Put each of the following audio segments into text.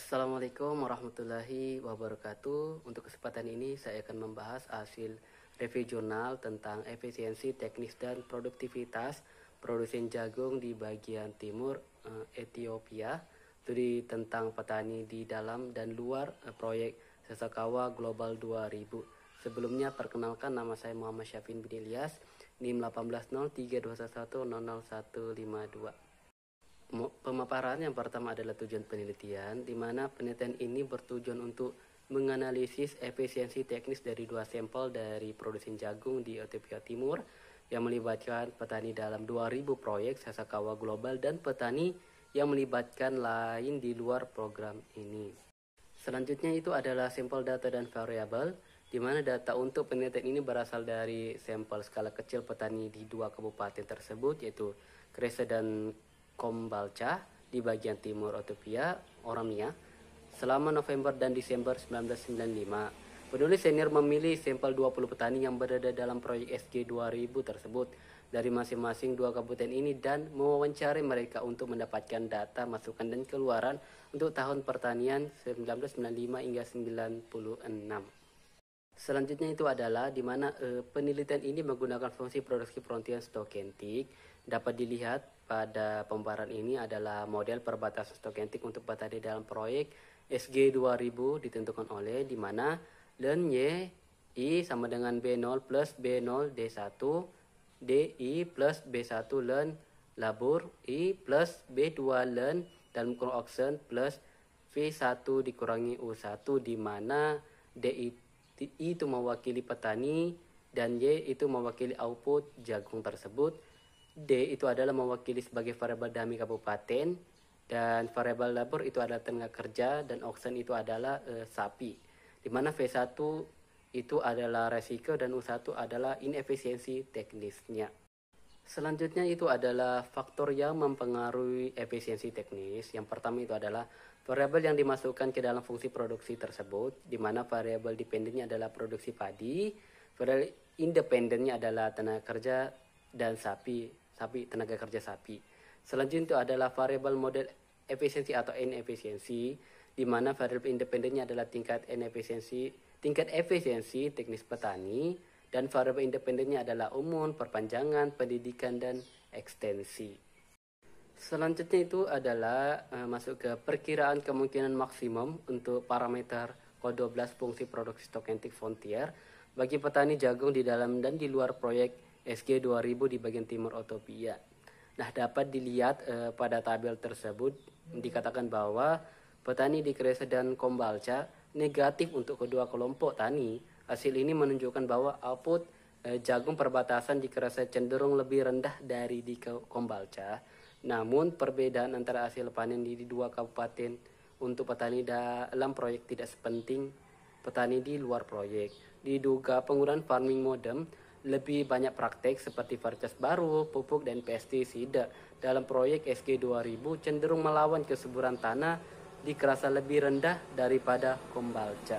Assalamualaikum warahmatullahi wabarakatuh. Untuk kesempatan ini saya akan membahas hasil review jurnal tentang efisiensi teknis dan produktivitas produsen jagung di bagian timur Ethiopia. Studi tentang petani di dalam dan luar proyek Sasakawa Global 2000. Sebelumnya perkenalkan, nama saya Muhammad Syafin bin Ilyas, NIM 180321000152. Pemaparan yang pertama adalah tujuan penelitian, di mana penelitian ini bertujuan untuk menganalisis efisiensi teknis dari dua sampel dari produsen jagung di Ethiopia Timur yang melibatkan petani dalam 2000 proyek Sasakawa Global dan petani yang melibatkan lain di luar program ini. Selanjutnya itu adalah sampel data dan variabel, di mana data untuk penelitian ini berasal dari sampel skala kecil petani di dua kabupaten tersebut, yaitu Kresa dan Kombalcha di bagian timur Ethiopia, Oromia, selama November dan Desember 1995. Penulis senior memilih sampel 20 petani yang berada dalam proyek SG 2000 tersebut dari masing-masing dua kabupaten ini dan mewawancari mereka untuk mendapatkan data, masukan, dan keluaran untuk tahun pertanian 1995 hingga 96. Selanjutnya itu adalah di mana penelitian ini menggunakan fungsi produksi Frontier stochastic. Dapat dilihat pada pembaharan ini adalah model perbatasan stochastic untuk petani dalam proyek SG 2000 ditentukan oleh di mana len Y I sama dengan B0 plus B0 D1 DI plus B1 len labur I plus B2 len dalam kurung oksen plus V1 dikurangi U1, di mana DI itu mewakili petani dan Y itu mewakili output jagung tersebut. D itu adalah mewakili sebagai variabel dami kabupaten, dan variabel labor itu adalah tenaga kerja, dan oksen itu adalah sapi. Di mana V1 itu adalah resiko dan U1 adalah inefisiensi teknisnya. Selanjutnya itu adalah faktor yang mempengaruhi efisiensi teknis. Yang pertama itu adalah variabel yang dimasukkan ke dalam fungsi produksi tersebut, di mana variabel dependennya adalah produksi padi, variabel independennya adalah tenaga kerja dan tenaga kerja sapi. Selanjutnya itu adalah variabel model efisiensi atau inefisiensi, di mana variabel independennya adalah tingkat efisiensi teknis petani, dan variabel independennya adalah umum, perpanjangan, pendidikan, dan ekstensi. Selanjutnya itu adalah masuk ke perkiraan kemungkinan maksimum untuk parameter Q12 fungsi produksi stochastic Frontier bagi petani jagung di dalam dan di luar proyek SG 2000 di bagian timur Ethiopia. Nah, dapat dilihat pada tabel tersebut dikatakan bahwa petani di Kresa dan Kombalcha negatif untuk kedua kelompok tani. Hasil ini menunjukkan bahwa output jagung perbatasan di Kresa cenderung lebih rendah dari di Kombalcha. Namun perbedaan antara hasil panen di dua kabupaten untuk petani dalam proyek tidak sepenting petani di luar proyek. Diduga penggunaan farming modem lebih banyak praktek seperti varietas baru, pupuk, dan pestisida dalam proyek SG 2000 cenderung melawan kesuburan tanah di Kresa lebih rendah daripada Kombalcha.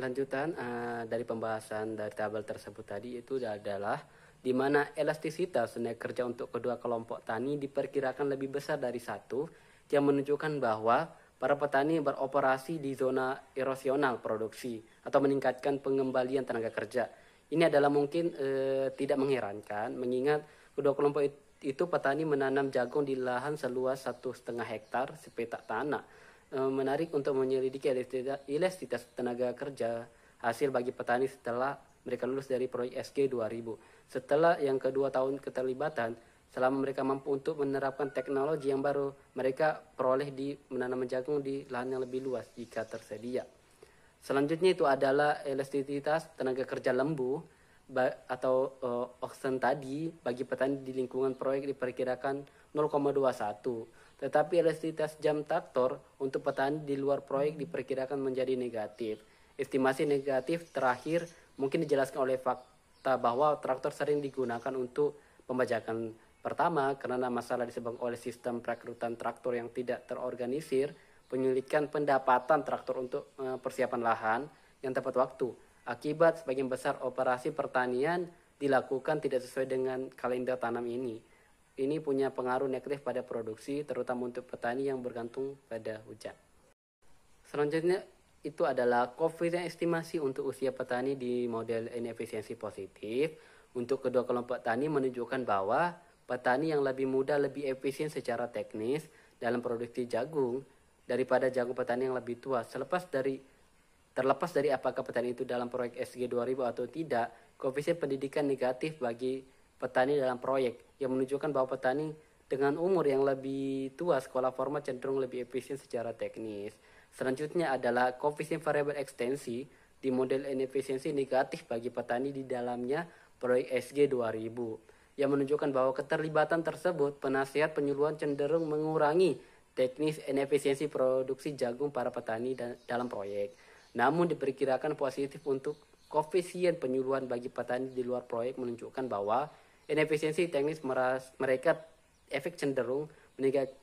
Lanjutan dari pembahasan dari tabel tersebut tadi itu adalah di mana elastisitas tenaga kerja untuk kedua kelompok tani diperkirakan lebih besar dari satu, yang menunjukkan bahwa para petani beroperasi di zona erosional produksi atau meningkatkan pengembalian tenaga kerja. Ini adalah mungkin tidak mengherankan, mengingat kedua kelompok itu petani menanam jagung di lahan seluas 1,5 hektar sepetak tanah. Menarik untuk menyelidiki elastisitas tenaga kerja hasil bagi petani setelah mereka lulus dari proyek SG 2000. Setelah yang kedua tahun keterlibatan, selama mereka mampu untuk menerapkan teknologi yang baru, mereka peroleh di menanam jagung di lahan yang lebih luas jika tersedia. Selanjutnya itu adalah elastisitas tenaga kerja lembu atau oksen tadi bagi petani di lingkungan proyek diperkirakan 0,21. Tetapi elastisitas jam traktor untuk petani di luar proyek diperkirakan menjadi negatif. Estimasi negatif terakhir mungkin dijelaskan oleh fakta bahwa traktor sering digunakan untuk pembajakan. Pertama, karena masalah disebabkan oleh sistem perekrutan traktor yang tidak terorganisir, penyulitan pendapatan traktor untuk persiapan lahan yang tepat waktu. Akibat sebagian besar operasi pertanian dilakukan tidak sesuai dengan kalender tanam ini. Ini punya pengaruh negatif pada produksi, terutama untuk petani yang bergantung pada hujan. Selanjutnya itu adalah koefisien estimasi untuk usia petani di model inefisiensi positif. Untuk kedua kelompok tani menunjukkan bahwa petani yang lebih muda lebih efisien secara teknis dalam produksi jagung daripada jagung petani yang lebih tua. Terlepas dari apakah petani itu dalam proyek SG 2000 atau tidak, koefisien pendidikan negatif bagi petani dalam proyek yang menunjukkan bahwa petani dengan umur yang lebih tua sekolah formal cenderung lebih efisien secara teknis. Selanjutnya adalah koefisien variabel ekstensi di model inefisiensi negatif bagi petani di dalamnya proyek SG 2000 yang menunjukkan bahwa keterlibatan tersebut penasihat penyuluhan cenderung mengurangi teknis inefisiensi produksi jagung para petani dalam proyek. Namun diperkirakan positif untuk koefisien penyuluhan bagi petani di luar proyek menunjukkan bahwa inefisiensi teknis mereka efek cenderung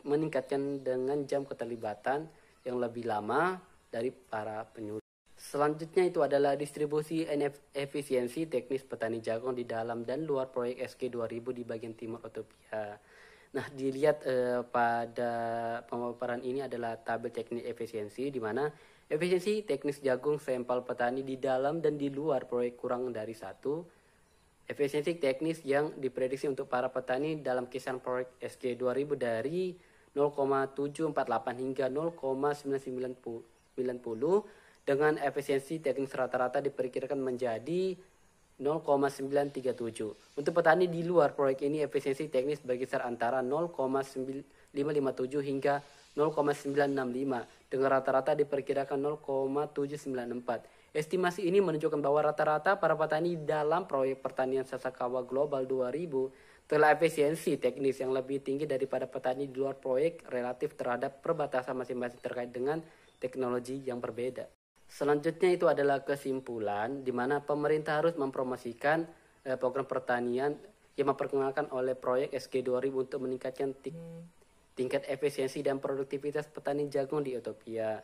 meningkatkan dengan jam keterlibatan yang lebih lama dari para penyuluh. Selanjutnya itu adalah distribusi efisiensi teknis petani jagung di dalam dan luar proyek SG 2000 di bagian timur Utopia. Nah, dilihat pada pemaparan ini adalah tabel teknis efisiensi di mana efisiensi teknis jagung sampel petani di dalam dan di luar proyek kurang dari 1. Efisiensi teknis yang diprediksi untuk para petani dalam kisaran proyek SG 2000 dari 0,748 hingga 0,990 dengan efisiensi teknis rata-rata diperkirakan menjadi 0,937. Untuk petani di luar proyek ini efisiensi teknis berkisar antara 0,557 hingga 0,965 dengan rata-rata diperkirakan 0,794. Estimasi ini menunjukkan bahwa rata-rata para petani dalam proyek pertanian Sasakawa Global 2000 telah efisiensi teknis yang lebih tinggi daripada petani di luar proyek relatif terhadap perbatasan masing-masing terkait dengan teknologi yang berbeda. Selanjutnya itu adalah kesimpulan di mana pemerintah harus mempromosikan program pertanian yang memperkenalkan oleh proyek SG 2000 untuk meningkatkan tingkat efisiensi dan produktivitas petani jagung di Utopia.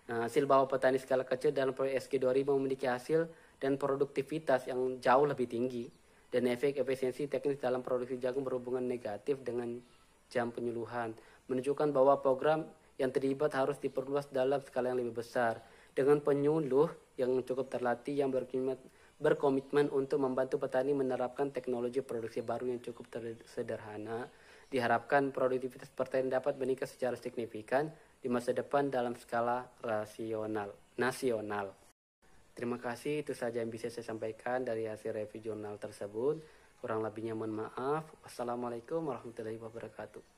Hasil bahwa petani skala kecil dalam proyek SG 2000 memiliki hasil dan produktivitas yang jauh lebih tinggi dan efek efisiensi teknis dalam produksi jagung berhubungan negatif dengan jam penyuluhan, menunjukkan bahwa program yang terlibat harus diperluas dalam skala yang lebih besar dengan penyuluh yang cukup terlatih yang berkomitmen untuk membantu petani menerapkan teknologi produksi baru yang cukup sederhana. Diharapkan produktivitas pertanian dapat meningkat secara signifikan di masa depan dalam skala nasional. Terima kasih, itu saja yang bisa saya sampaikan dari hasil review jurnal tersebut. Kurang lebihnya mohon maaf. Wassalamualaikum warahmatullahi wabarakatuh.